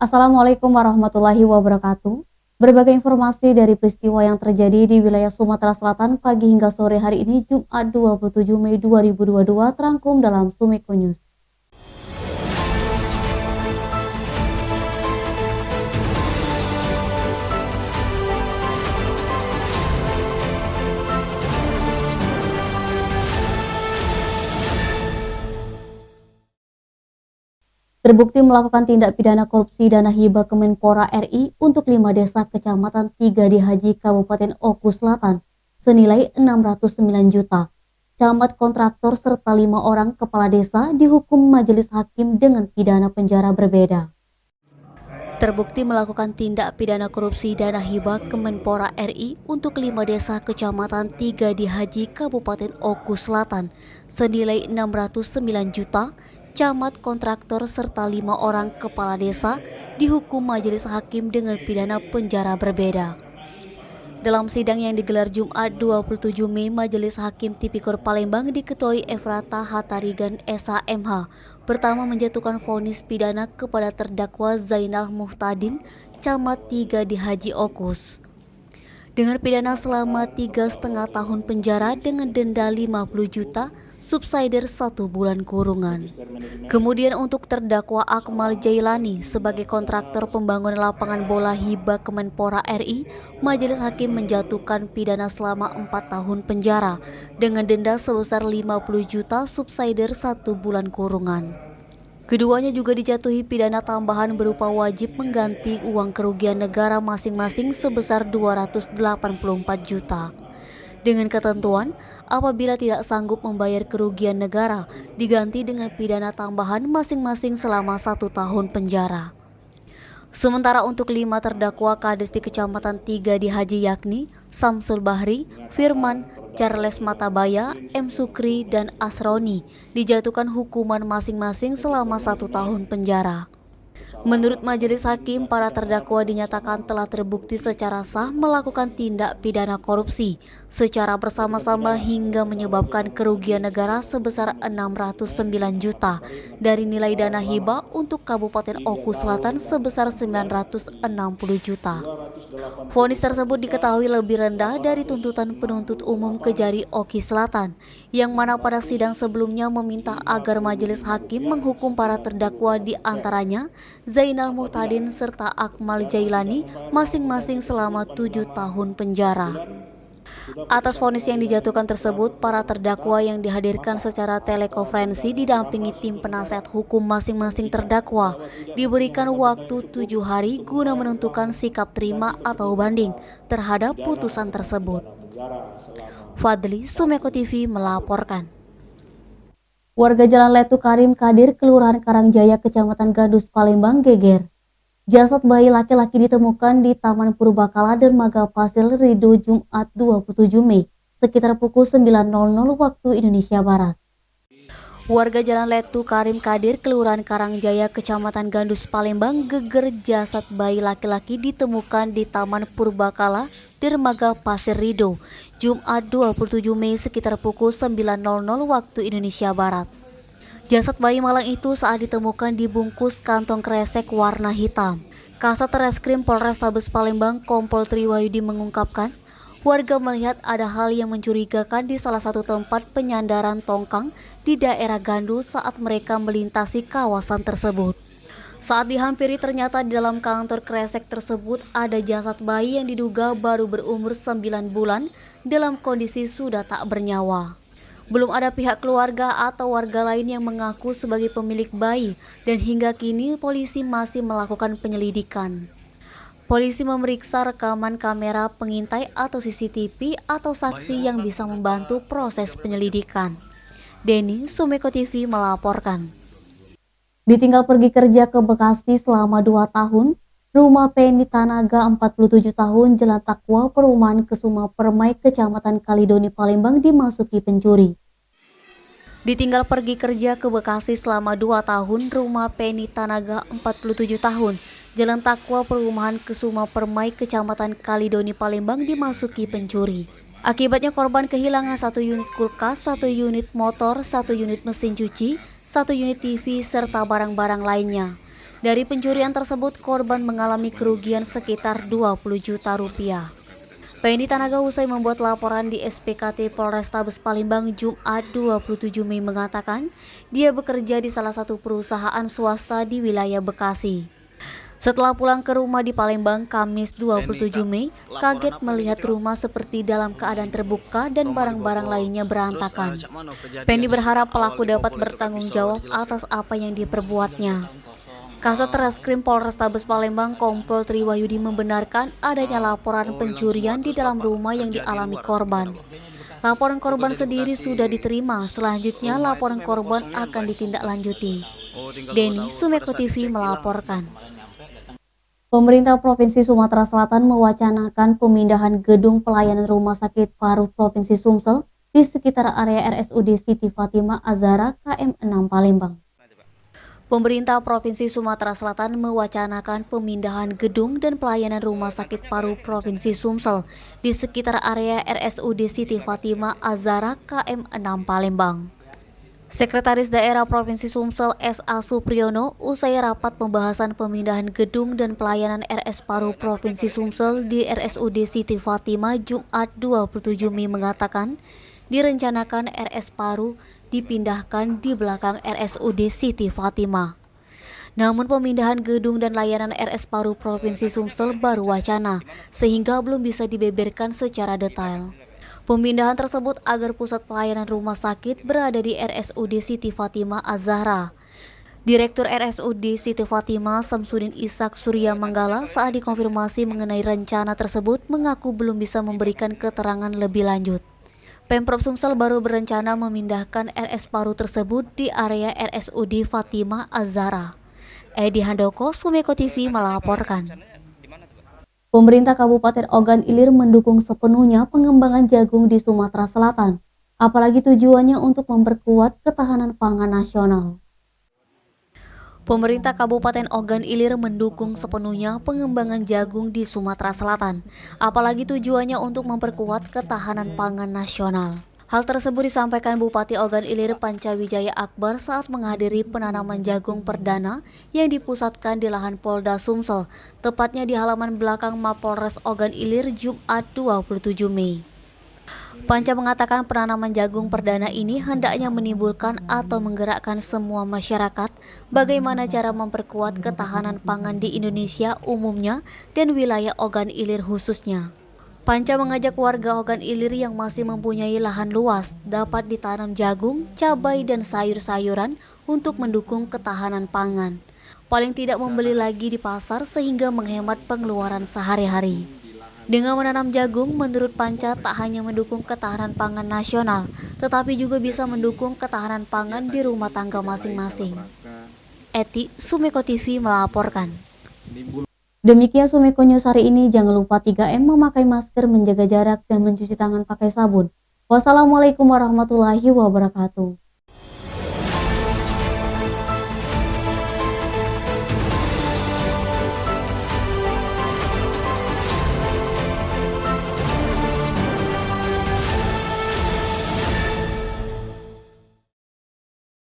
Assalamualaikum warahmatullahi wabarakatuh. Berbagai informasi dari peristiwa yang terjadi di wilayah Sumatera Selatan pagi hingga sore hari ini Jumat 27 Mei 2022 terangkum dalam Sumeko News. Terbukti melakukan tindak pidana korupsi dana hibah Kemenpora RI untuk 5 desa kecamatan 3 di Haji Kabupaten Oku Selatan senilai 609 juta. Camat kontraktor serta 5 orang kepala desa dihukum majelis hakim dengan pidana penjara berbeda. Terbukti melakukan tindak pidana korupsi dana hibah Kemenpora RI untuk 5 desa kecamatan 3 di Haji Kabupaten Oku Selatan senilai 609 juta. Camat kontraktor serta 5 orang kepala desa dihukum majelis hakim dengan pidana penjara berbeda. Dalam sidang yang digelar Jumat 27 Mei, Majelis Hakim Tipikor Palembang diketuai Efrata Hatarigan SHMH pertama menjatuhkan vonis pidana kepada terdakwa Zainal Muhtadin, Camat 3 di Haji Okus, dengan pidana selama 3,5 tahun penjara dengan denda 50 juta, subsidiar 1 bulan kurungan. Kemudian untuk terdakwa Akmal Jailani sebagai kontraktor pembangunan lapangan bola hibah Kemenpora RI, majelis hakim menjatuhkan pidana selama 4 tahun penjara dengan denda sebesar 50 juta, subsidiar 1 bulan kurungan. Keduanya juga dijatuhi pidana tambahan berupa wajib mengganti uang kerugian negara masing-masing sebesar 284 juta. Dengan ketentuan, apabila tidak sanggup membayar kerugian negara, diganti dengan pidana tambahan masing-masing selama 1 tahun penjara. Sementara untuk 5 terdakwa kades di Kecamatan 3 di Haji yakni Samsul Bahri, Firman, Charles Matabaya, M. Sukri, dan Asroni dijatuhkan hukuman masing-masing selama 1 tahun penjara. Menurut majelis hakim, para terdakwa dinyatakan telah terbukti secara sah melakukan tindak pidana korupsi secara bersama-sama hingga menyebabkan kerugian negara sebesar 609 juta dari nilai dana hibah untuk Kabupaten Oku Selatan sebesar 960 juta. Vonis tersebut diketahui lebih rendah dari tuntutan penuntut umum Kejari Oki Selatan, yang mana pada sidang sebelumnya meminta agar majelis hakim menghukum para terdakwa di antaranya Zainal Muhtadin serta Akmal Jailani masing-masing selama 7 tahun penjara. Atas vonis yang dijatuhkan tersebut, para terdakwa yang dihadirkan secara telekonferensi didampingi tim penasehat hukum masing-masing terdakwa diberikan waktu 7 hari guna menentukan sikap terima atau banding terhadap putusan tersebut. Fadli, Sumeko TV melaporkan. Warga Jalan Letu Karim Kadir, Kelurahan Karangjaya, Kecamatan Gandus, Palembang geger. Jasad bayi laki-laki ditemukan di Taman Purbakala Dermaga Pasir Ridho Jumat 27 Mei sekitar pukul 9.00 waktu Indonesia Barat. Warga Jalan Letu Karim Kadir, Kelurahan Karangjaya, Kecamatan Gandus, Palembang geger jasad bayi laki-laki ditemukan di Taman Purbakala Dermaga Pasir Ridho Jumat 27 Mei sekitar pukul 9.00 waktu Indonesia Barat. Jasad bayi malang itu saat ditemukan dibungkus kantong kresek warna hitam. Kasat Reskrim Polrestabes Palembang Kompol Triwayudi mengungkapkan, warga melihat ada hal yang mencurigakan di salah satu tempat penyandaran tongkang di daerah Gandus saat mereka melintasi kawasan tersebut. Saat dihampiri, ternyata di dalam kantor kresek tersebut ada jasad bayi yang diduga baru berumur 9 bulan dalam kondisi sudah tak bernyawa. Belum ada pihak keluarga atau warga lain yang mengaku sebagai pemilik bayi dan hingga kini polisi masih melakukan penyelidikan. Polisi memeriksa rekaman kamera pengintai atau CCTV atau saksi yang bisa membantu proses penyelidikan. Denny, Sumeko TV melaporkan. Ditinggal pergi kerja ke Bekasi selama 2 tahun, rumah Penny Tanaga 47 tahun Jalan Takwa Perumahan Kesuma Permai Kecamatan Kalidoni Palembang dimasuki pencuri. Ditinggal pergi kerja ke Bekasi selama 2 tahun, rumah Penny Tanaga 47 tahun Jalan Takwa Perumahan Kesuma Permai Kecamatan Kalidoni Palembang dimasuki pencuri. Akibatnya korban kehilangan 1 unit kulkas, 1 unit motor, 1 unit mesin cuci, 1 unit TV serta barang-barang lainnya. Dari pencurian tersebut, korban mengalami kerugian sekitar 20 juta rupiah. Pendi Tanaga usai membuat laporan di SPKT Polrestabes Palembang Jumat 27 Mei mengatakan dia bekerja di salah satu perusahaan swasta di wilayah Bekasi. Setelah pulang ke rumah di Palembang Kamis 27 Mei, kaget melihat rumah seperti dalam keadaan terbuka dan barang-barang lainnya berantakan. Pendi berharap pelaku dapat bertanggung jawab atas apa yang diperbuatnya. Kasat Reskrim Polrestabes Palembang Kompol Triwahyudi membenarkan adanya laporan pencurian di dalam rumah yang dialami korban. Laporan korban sendiri sudah diterima, selanjutnya laporan korban akan ditindaklanjuti. Denny, Sumeko TV melaporkan. Pemerintah Provinsi Sumatera Selatan mewacanakan pemindahan gedung pelayanan Rumah Sakit Paru Provinsi Sumsel di sekitar area RSUD Siti Fatimah Azhara KM 6 Palembang. Pemerintah Provinsi Sumatera Selatan mewacanakan pemindahan gedung dan pelayanan Rumah Sakit Paru Provinsi Sumsel di sekitar area RSUD Siti Fatimah Azhara KM 6 Palembang. Sekretaris Daerah Provinsi Sumsel S.A. Supriyono usai rapat pembahasan pemindahan gedung dan pelayanan RS Paru Provinsi Sumsel di RSUD Siti Fatimah Jumat 27 Mei mengatakan direncanakan RS Paru dipindahkan di belakang RSUD Siti Fatimah. Namun pemindahan gedung dan layanan RS Paru Provinsi Sumsel baru wacana sehingga belum bisa dibeberkan secara detail. Pemindahan tersebut agar pusat pelayanan rumah sakit berada di RSUD Siti Fatimah Azhara. Direktur RSUD Siti Fatimah Samsudin Ishak Surya Manggala saat dikonfirmasi mengenai rencana tersebut mengaku belum bisa memberikan keterangan lebih lanjut. Pemprov Sumsel baru berencana memindahkan RS Paru tersebut di area RSUD Fatimah Azhara. Edi Handoko, Sumeko TV melaporkan. Pemerintah Kabupaten Ogan Ilir mendukung sepenuhnya pengembangan jagung di Sumatera Selatan, apalagi tujuannya untuk memperkuat ketahanan pangan nasional. Pemerintah Kabupaten Ogan Ilir mendukung sepenuhnya pengembangan jagung di Sumatera Selatan, apalagi tujuannya untuk memperkuat ketahanan pangan nasional. Hal tersebut disampaikan Bupati Ogan Ilir Pancawijaya Akbar saat menghadiri penanaman jagung perdana yang dipusatkan di lahan Polda Sumsel, tepatnya di halaman belakang Mapolres Ogan Ilir Jumat 27 Mei. Panca mengatakan penanaman jagung perdana ini hendaknya menimbulkan atau menggerakkan semua masyarakat bagaimana cara memperkuat ketahanan pangan di Indonesia umumnya dan wilayah Ogan Ilir khususnya. Panca mengajak warga Ogan Ilir yang masih mempunyai lahan luas dapat ditanam jagung, cabai, dan sayur-sayuran untuk mendukung ketahanan pangan. Paling tidak membeli lagi di pasar sehingga menghemat pengeluaran sehari-hari. Dengan menanam jagung, menurut Panca tak hanya mendukung ketahanan pangan nasional, tetapi juga bisa mendukung ketahanan pangan di rumah tangga masing-masing. Eti, Sumeko TV melaporkan. Demikian Sumeko News hari ini. Jangan lupa 3M, memakai masker, menjaga jarak, dan mencuci tangan pakai sabun. Wassalamualaikum warahmatullahi wabarakatuh.